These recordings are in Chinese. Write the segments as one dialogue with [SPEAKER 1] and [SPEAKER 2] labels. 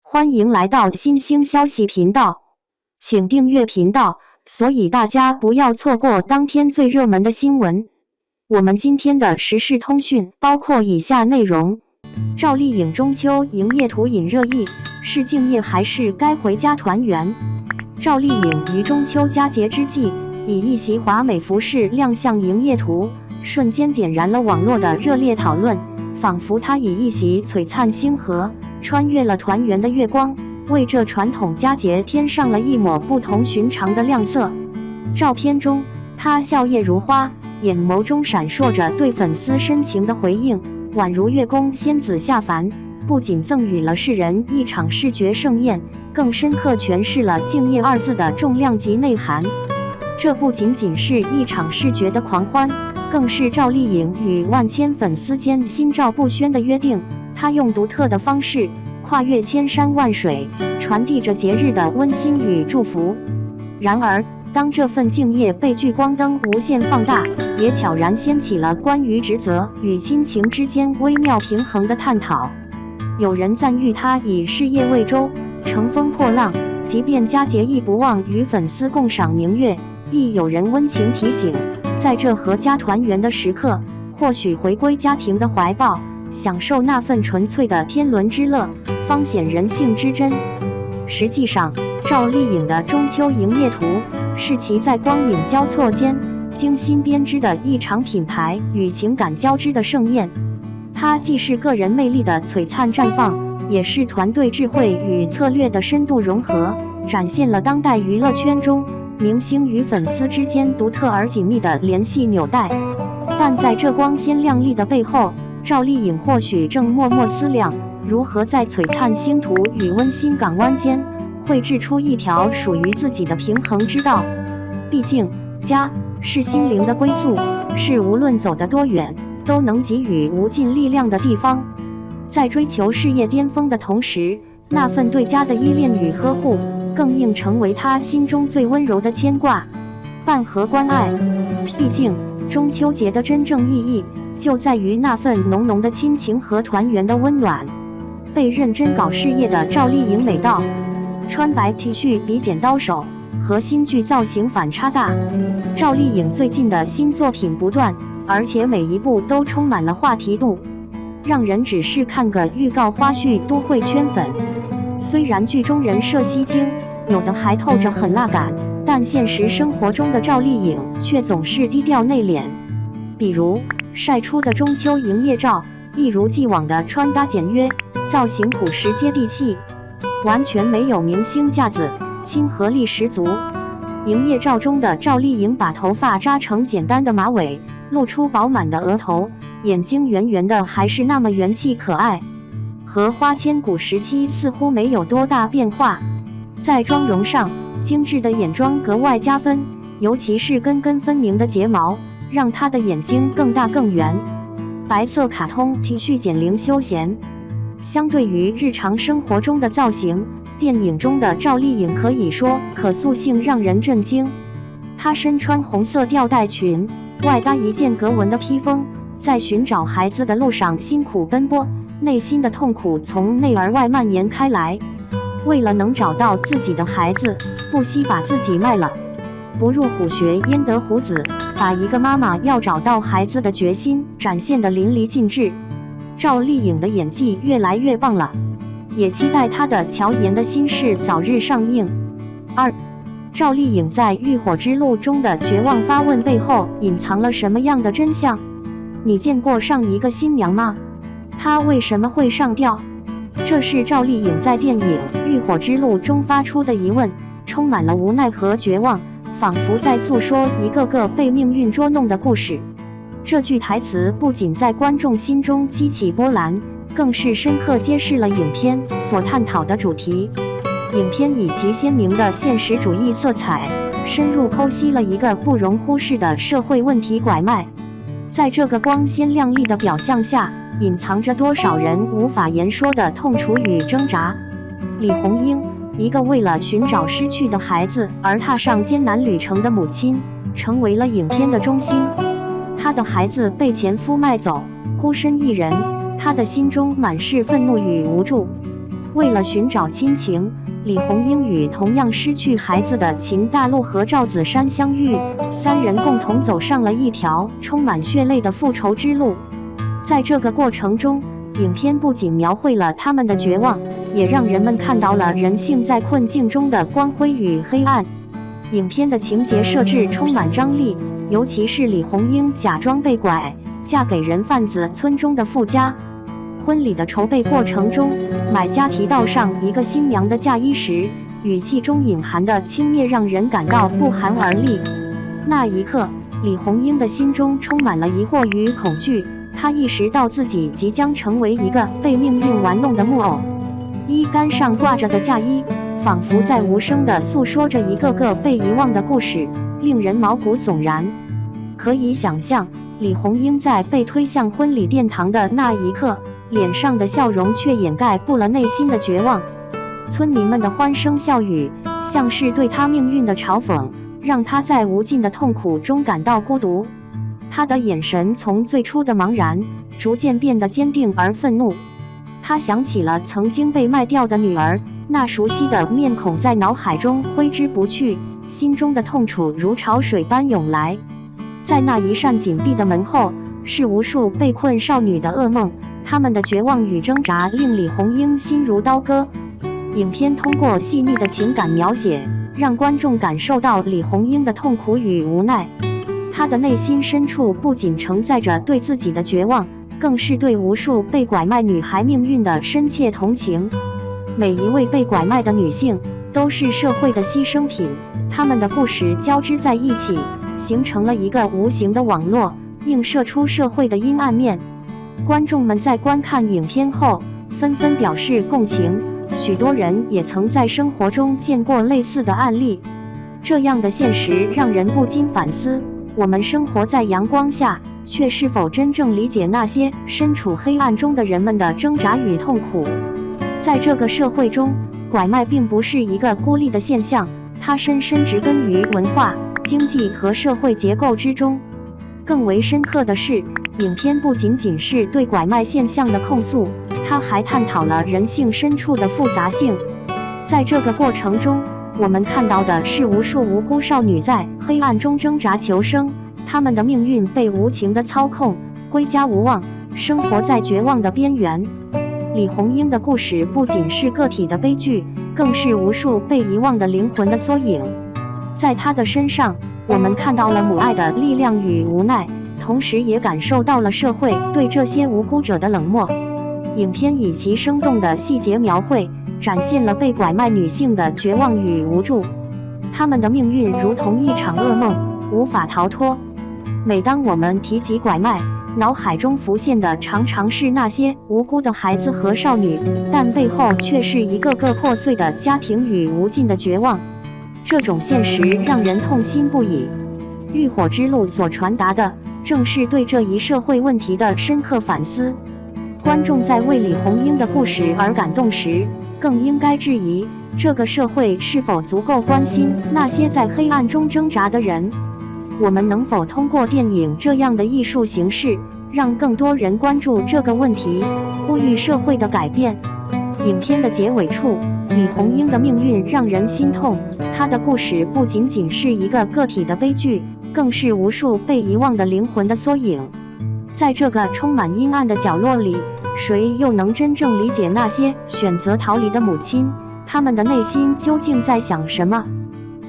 [SPEAKER 1] 欢迎来到新兴消息频道，请订阅频道，所以大家不要错过当天最热门的新闻。我们今天的时事通讯包括以下内容：赵丽颖中秋营业图引热议，是敬业还是该回家团圆？赵丽颖于中秋佳节之际，以一袭华美服饰亮相营业图，瞬间点燃了网络的热烈讨论，仿佛她以一袭璀璨星河穿越了团圆的月光，为这传统佳节添上了一抹不同寻常的亮色。照片中，她笑靥如花，眼眸中闪烁着对粉丝深情的回应，宛如月宫仙子下凡，不仅赠予了世人一场视觉盛宴，更深刻诠释了敬业二字的重量级内涵。这不仅仅是一场视觉的狂欢，更是赵丽颖与万千粉丝间心照不宣的约定。她用独特的方式跨越千山万水，传递着节日的温馨与祝福。然而，当这份敬业被聚光灯无限放大，也悄然掀起了关于职责与亲情之间微妙平衡的探讨。有人赞誉她以事业为舟，乘风破浪，即便佳节亦不忘与粉丝共赏明月。亦有人温情提醒，在这阖家团圆的时刻，或许回归家庭的怀抱，享受那份纯粹的天伦之乐，方显人性之真。实际上，赵丽颖的中秋营业图是其在光影交错间精心编织的一场品牌与情感交织的盛宴。它既是个人魅力的璀璨绽放，也是团队智慧与策略的深度融合，展现了当代娱乐圈中明星与粉丝之间独特而紧密的联系纽带。但在这光鲜亮丽的背后，赵丽颖或许正默默思量，如何在璀璨星途与温馨港湾间绘制出一条属于自己的平衡之道。毕竟，家是心灵的归宿，是无论走得多远都能给予无尽力量的地方。在追求事业巅峰的同时，那份对家的依恋与呵护，更应成为他心中最温柔的牵挂，伴和关爱。毕竟，中秋节的真正意义就在于那份浓浓的亲情和团圆的温暖。被认真搞事业的赵丽颖美到，穿白 T 恤比剪刀手，和新剧造型反差大。赵丽颖最近的新作品不断，而且每一部都充满了话题度，让人只是看个预告花絮都会圈粉。虽然剧中人设吸睛，有的还透着狠辣感，但现实生活中的赵丽颖却总是低调内敛。比如晒出的中秋营业照，一如既往的穿搭简约，造型朴实接地气，完全没有明星架子，亲和力十足。营业照中的赵丽颖把头发扎成简单的马尾，露出饱满的额头，眼睛圆圆的，还是那么元气可爱，和花千骨时期似乎没有多大变化。在妆容上，精致的眼妆格外加分，尤其是根根分明的睫毛，让她的眼睛更大更圆。白色卡通 T 恤减龄休闲。相对于日常生活中的造型，电影中的赵丽颖可以说可塑性让人震惊。她身穿红色吊带裙，外搭一件格纹的披风，在寻找孩子的路上辛苦奔波，内心的痛苦从内而外蔓延开来。为了能找到自己的孩子，不惜把自己卖了。不入虎穴焉得虎子，把一个妈妈要找到孩子的决心展现得淋漓尽致。赵丽颖的演技越来越棒了，也期待她的乔妍的心事早日上映。2. 赵丽颖在浴火之路中的绝望发问背后隐藏了什么样的真相？你见过上一个新娘吗？她为什么会上吊？这是赵丽颖在电影《浴火之路》中发出的疑问，充满了无奈和绝望，仿佛在诉说一个个被命运捉弄的故事。这句台词不仅在观众心中激起波澜，更是深刻揭示了影片所探讨的主题。影片以其鲜明的现实主义色彩，深入剖析了一个不容忽视的社会问题拐脉。在这个光鲜亮丽的表象下，隐藏着多少人无法言说的痛楚与挣扎。李红英，一个为了寻找失去的孩子而踏上艰难旅程的母亲，成为了影片的中心。她的孩子被前夫卖走，孤身一人，她的心中满是愤怒与无助。为了寻找亲情，李红英与同样失去孩子的秦大陆和赵子山相遇，三人共同走上了一条充满血泪的复仇之路。在这个过程中，影片不仅描绘了他们的绝望，也让人们看到了人性在困境中的光辉与黑暗。影片的情节设置充满张力，尤其是李红英假装被拐，嫁给人贩子村中的富家。婚礼的筹备过程中，买家提到上一个新娘的嫁衣时，语气中隐含的轻蔑让人感到不寒而栗。那一刻，李红英的心中充满了疑惑与恐惧，她意识到自己即将成为一个被命运玩弄的木偶。衣杆上挂着的嫁衣，仿佛在无声地诉说着一个个被遗忘的故事，令人毛骨悚然。可以想象，李红英在被推向婚礼殿堂的那一刻，脸上的笑容却掩盖不了内心的绝望。村民们的欢声笑语，像是对她命运的嘲讽，让她在无尽的痛苦中感到孤独。她的眼神从最初的茫然，逐渐变得坚定而愤怒。她想起了曾经被卖掉的女儿，那熟悉的面孔在脑海中挥之不去，心中的痛楚如潮水般涌来。在那一扇紧闭的门后，是无数被困少女的噩梦，她们的绝望与挣扎令李红英心如刀割。影片通过细腻的情感描写，让观众感受到李红英的痛苦与无奈。她的内心深处不仅承载着对自己的绝望，更是对无数被拐卖女孩命运的深切同情。每一位被拐卖的女性都是社会的牺牲品，她们的故事交织在一起，形成了一个无形的网络，映射出社会的阴暗面。观众们在观看影片后，纷纷表示共情，许多人也曾在生活中见过类似的案例。这样的现实让人不禁反思，我们生活在阳光下，却是否真正理解那些身处黑暗中的人们的挣扎与痛苦？在这个社会中，拐卖并不是一个孤立的现象，它深深植根于文化、经济和社会结构之中。更为深刻的是，影片不仅仅是对拐卖现象的控诉，它还探讨了人性深处的复杂性。在这个过程中，我们看到的是无数无辜少女在黑暗中挣扎求生，她们的命运被无情的操控，归家无望，生活在绝望的边缘。李红英的故事不仅是个体的悲剧，更是无数被遗忘的灵魂的缩影。在她的身上，我们看到了母爱的力量与无奈，同时也感受到了社会对这些无辜者的冷漠。影片以其生动的细节描绘，展现了被拐卖女性的绝望与无助，她们的命运如同一场噩梦，无法逃脱。每当我们提及拐卖，脑海中浮现的常常是那些无辜的孩子和少女，但背后却是一个个破碎的家庭与无尽的绝望。这种现实让人痛心不已。浴火之路所传达的，正是对这一社会问题的深刻反思。观众在为李红英的故事而感动时，更应该质疑这个社会是否足够关心那些在黑暗中挣扎的人。我们能否通过电影这样的艺术形式，让更多人关注这个问题，呼吁社会的改变？影片的结尾处，李红英的命运让人心痛，她的故事不仅仅是一个个体的悲剧，更是无数被遗忘的灵魂的缩影。在这个充满阴暗的角落里，谁又能真正理解那些选择逃离的母亲？他们的内心究竟在想什么？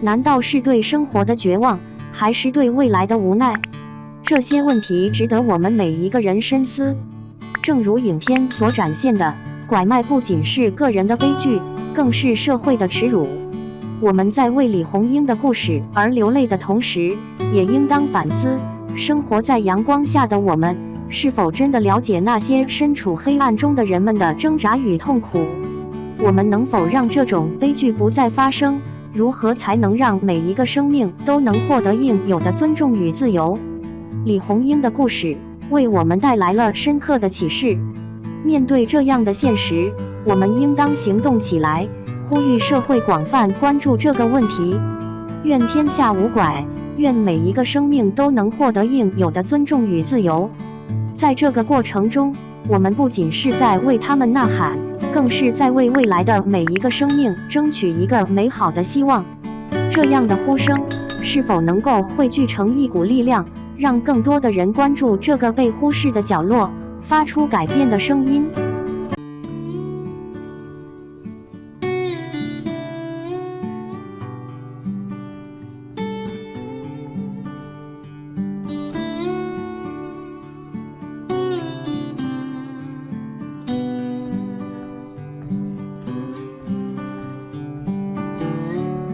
[SPEAKER 1] 难道是对生活的绝望，还是对未来的无奈？这些问题值得我们每一个人深思。正如影片所展现的，拐卖不仅是个人的悲剧，更是社会的耻辱。我们在为李红英的故事而流泪的同时，也应当反思，生活在阳光下的我们，是否真的了解那些身处黑暗中的人们的挣扎与痛苦？我们能否让这种悲剧不再发生？如何才能让每一个生命都能获得应有的尊重与自由？李红英的故事为我们带来了深刻的启示。面对这样的现实，我们应当行动起来，呼吁社会广泛关注这个问题。愿天下无拐，愿每一个生命都能获得应有的尊重与自由。在这个过程中，我们不仅是在为他们呐喊，更是在为未来的每一个生命争取一个美好的希望。这样的呼声是否能够汇聚成一股力量，让更多的人关注这个被忽视的角落，发出改变的声音？